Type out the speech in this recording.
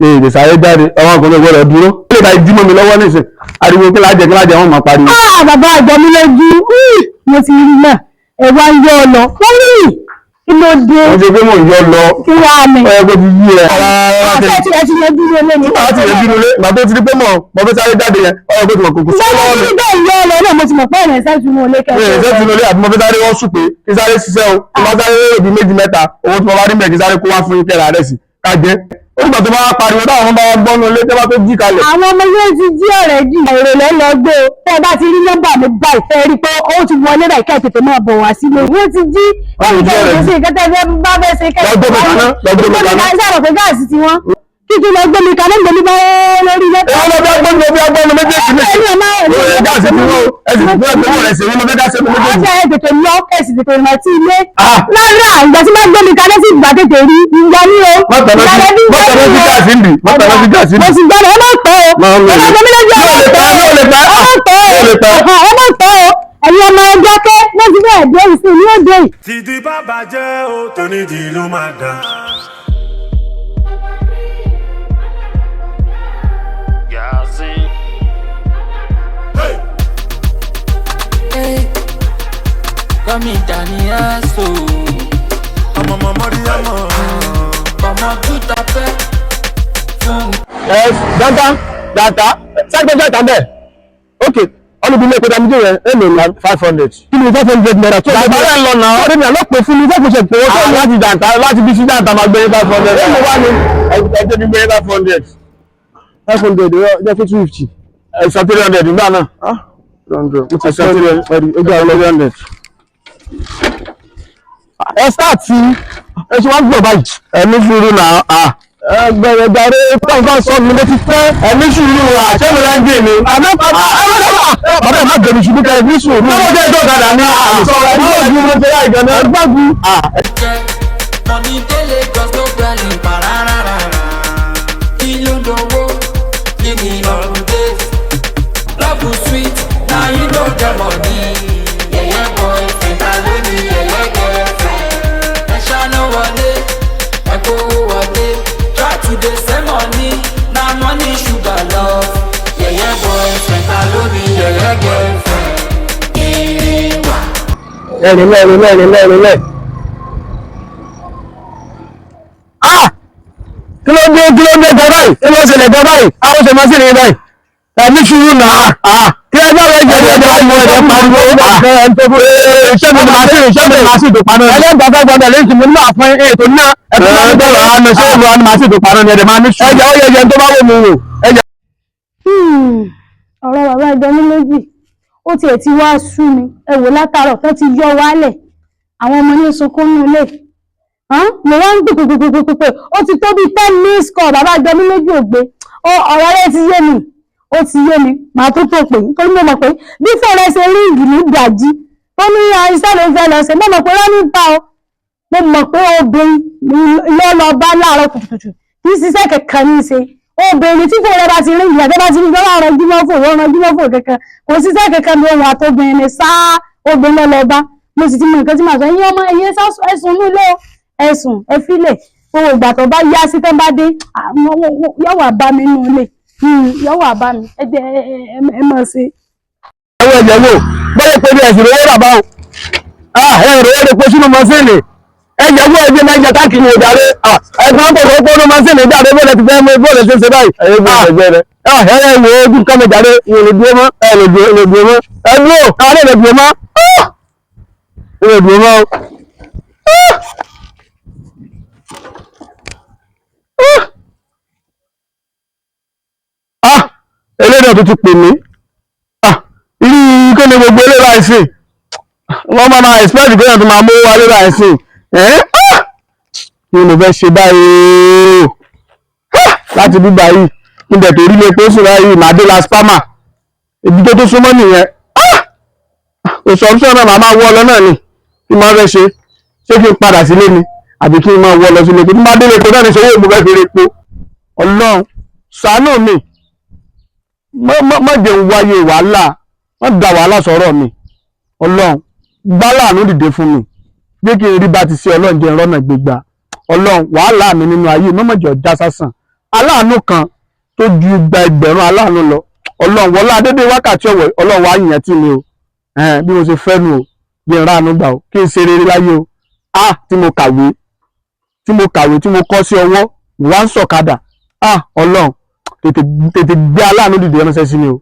Èdè sáré jáde ọmọ ọkùnrin gbọ́dọ̀ dúró ó lè bá ìdí mọ́ mi lọ́wọ́ nísìn ariwo kí lájẹ wọn máa pariwo. Bàbá àjọ mi lójú mo ti rí náà ẹ̀wà ń yọ ọ lọ wọ́n rí kí ló dé. wọ́n ṣe pé mò ń yọ lọ kí wàá mi. ọ̀rẹ́ kò ti yí ẹ. àti ẹ̀ ti yẹ dúró lé mi. àti ẹ̀ dúró lé ìgbà tó ti rí pé mo fẹ́ sáré jáde yẹn ọ̀rẹ́ kò ti mọ̀ kókó sọ́wọ́ mi. lọ́wọ́ nígbà ìyá ọlọ náà mo ti mọ̀ pé ẹ̀rẹ̀ ṣẹ́ tún lé kẹ́kẹ́. ẹ̀rẹ̀ ṣẹ́ tún lé àti mo fẹ́ sáré wọ́n sùn pé kí sáré ṣiṣẹ́ o kí wọ́n sáré òbí méjì mẹ́ta owó tí mo bá rí mẹ́ kí sáré kó wá fún yín kẹ́ra rẹ̀ sí ká jẹ́. ó nígbà tó bá wá pariwo táwọn bá wá gbọ́nú ilé tẹ́ bá tó jí kalẹ̀. àwọn ọmọ yóò ti jí ọ̀rẹ́ jù èrò lẹ́nu ọgbẹ́ o tẹ́ ẹ bá ti rí nọ́mbà mi báyìí fẹ́ rí pé ó ti wọlé báyìí kẹ́ tètè máa bọ̀ wá sílé wọ́n ti jí kíkí lọ gbé mi kaná ń gbé mi bá lórí lẹ́tọ̀. ẹ̀rọ lọ́bí agbọ́nù méjèèjì méjì. gáàsì tí wọ́n ẹ̀sìn tí wọ́n gbé rẹ̀ sí ní mọ́fẹ́ gáàsì tí méjèèjì. ọjọ́ tètè lọ ẹ̀sìn tètè rìn àti ilé. lára ìgbà tí wọ́n gbé mi kaná sí ìgbà tètè rí ìgbà ní o. mọ́tàlọ́ sí gáàsì ń bì. mo sì gbọ́dọ̀ ọmọ pẹ́ o. ọmọ mi lójú ọmọ pẹ́ o. ẹ̀yin ọmọ ẹgbẹ́ pé wọ́n ti bẹ́ẹ̀ dé ìsìn ní òde yìí. tìdí bàbá jẹ́ o tónídìí ló máa dà. Kọ́mi dání aṣọ. ọmọ Mọ́ríyámọ̀. ọmọ dúdà fẹ́ fún. data sẹ́gbẹ́ data bẹ́ẹ̀ ok olùbílẹ̀ ìpẹ́ta mi jẹ́ rẹ̀ èlò ní 500 kí ni 500 naira tó bàbá rẹ̀ lọ náà ọdún ìyàlọ́ pè fún mi fẹ́ kò ṣe pé ó tó láti dàntà láti bí sí dàntà máa gbé 500 èlò wá ní ẹjẹ́ bí gbé 500 jẹ́ fún 250 ẹ̀sán 300 nígbà náà 300 ó ti sẹ́ 300 ẹ sáàtì ẹ ṣe wọ́n gbọ̀ báyìí ẹ̀mí fúru náà ẹgbẹ̀rẹ̀ gbàrẹ́ pọ́ǹkan sọ mi ló ti pẹ́ ẹ̀mí sùúrù àṣẹ́mi rẹ̀ ń gbé mi. bàbá má bẹ̀rù ṣubú kẹ́ ẹ̀mí sùúrù. báwo jẹ́ ìjọ kadà ní àṣọ̀rọ̀ ẹ̀mí òjú ló jẹ́ ìgbẹ̀rẹ̀ ẹgbàgbù. mọ̀ní délé gọ́sọ̀ gbẹ̀lì pàràràrà kí ló ń dowó kí ni ọ̀rùn dé lọ́bù sweet náà yín ló jẹ́ mọ̀ní yẹ̀yẹ́ bọ̀ ìfẹ̀ta lónìí yẹ̀yẹ́ gẹ̀ẹ́fẹ̀ ẹ̀ ṣáná wọlé ẹ̀ kó wọlé. To the same money, now money sugar love. Yeah, yeah, boyfriend, I love me, yeah, yeah, girlfriend. Lẹ́rìnlẹ́. Kí ló dé jọ báyìí? Kí ló ṣẹlẹ̀ jọ báyìí? Àwọn ṣe máa sí ní báyìí. Ẹ̀mí ṣúrù náà. Kí ẹgbẹ́ rẹ̀ jẹ́ ẹgbẹ́ ọmọ ẹ̀rọ pariwo. Iṣẹ́ mi máa sì dùn paná. Ẹlẹ́gbàá fẹ́ gbọ́dọ̀ lẹ́yìn tí mo ní máa fún ètò náà. Ẹ̀tọ́ máa ń bẹ̀rẹ̀ àmì ṣé ìlú àmì máa sì dùn paná ni ẹ̀dẹ̀ máa ní ṣúrù. Ẹ̀jẹ̀ ó yẹ ẹ̀jẹ̀ tó bá wò mí wò. ọ̀rọ̀ bàbá ẹgbẹ́ ní méjì ó tiẹ̀ ti wá sú mi ẹ wò látàárọ̀ tó ti yọ wálẹ̀ àwọn ọmọ ní sunkún ní ilé mo wá ń gbùgbùgbùgbùgbùgbù ó ti tó bí 10 minutes call bàbá ẹgbẹ́ ní méjì ò gbé ọ̀rọ̀ rẹ̀ ti yé mi ó ti yé mi màá tó pè nítorí mo mọ̀ pé bí fẹ́rẹ̀ ṣe ríǹgì ní ìdajì tó ní iṣẹ́ ló fẹ́ lọ ṣe mo mọ̀ pé wọ́n ní ta ọ mo mọ̀ pé obìnrin ló lọ bá láàárọ̀ kùtùkùtù kì í ṣiṣẹ́ kankan ní í ṣe obìnrin tí fòrẹ́ bá ti ríǹgì àti bá ti rí gbọ́dọ̀ ọ̀rọ̀ jímọ́fò kankan kò ṣiṣẹ́ kankan ní ohun àtobìnrin ni sáá obìnrin lọ bá mo sì ti mọ nǹkan tí màá sọ ẹ̀yin ọmọ ẹ̀yin ẹ̀sùn nílé ẹ̀sùn ẹ̀fílẹ̀ owó ìgbà tó bá yá sí tẹ́ bá dé yọ̀wọ̀ àbá mi nù lè yọ̀wọ̀ àbá mi ẹ mọ̀ sí. àwọn ẹ̀jẹ̀ wò bọ́lá pé bí ẹ̀sìn owó bàbá o ẹ̀rọ ó lè pé sínú mọ́síìnì ẹ̀jẹ̀ wò ẹ̀jẹ̀ máa ń jẹ káàkiri ìjàre ẹ̀gbọ́n tó kọ́ ní mọ́síìnì ìjàre bọ́lá ti fẹ́ mú bọ́ọ̀lù ṣe ṣe báyìí. ẹ̀rẹ̀ wo ojú kọ́mọ ìjàre ìyẹn lè dúró mọ́ ẹ̀ lè dúró mọ́ ẹ̀ dúró káàdé lè dúró mọ́ lè dúró mọ́. eléyìí tó ti pè mí irú kí ni gbogbo eléyìí láìsí wọ́n máa expect pé èèyàn tó máa mú wálé láìsí kí ni fẹ́ ṣe báyìí láti bí báyìí kí n dẹ̀ tó rí lé pé sùn báyìí màdé la spama ibi tó súnmọ́ nìyẹn kò sọ option náà màá máa wọ́ ọ lọ náà ni kí n máa fẹ́ ṣé kí n padà sílé ni àbí kí n máa wọ́ ọ lọ sílé kí n bá délé epo náà ní sọ yóò mú fẹ́ fi rí epo ọlọ́run ṣàánú mi má jẹ́ ń wáyé wàhálà má da wàhálà sọ̀rọ̀ mi ọlọ́run gbá láàánú dìde fún mi jẹ́ kí n rí bá ti ṣe ọlọ́run jẹ́ ìrọ́nà gbégbá ọlọ́run wàhálà mi nínú ayé mọ́mọ́jọ já sásàn aláàánú kan tó ju igba ẹgbẹ̀rún aláàánú lọ ọlọ́run wọlá adédè wákàtí ọ̀wọ̀ ọlọ́run wá yìnyẹn tì mí o bí mo ṣe fẹ́ nu o bí n ráàánú gbà o kí n ṣe rere láyé o tí mo kàwé tí mo kọ́ sí ọwọ́ wá ń sọ̀kadà ọlọ́run tètè gbé aláàánú dìde ránṣẹ́ sí mi o.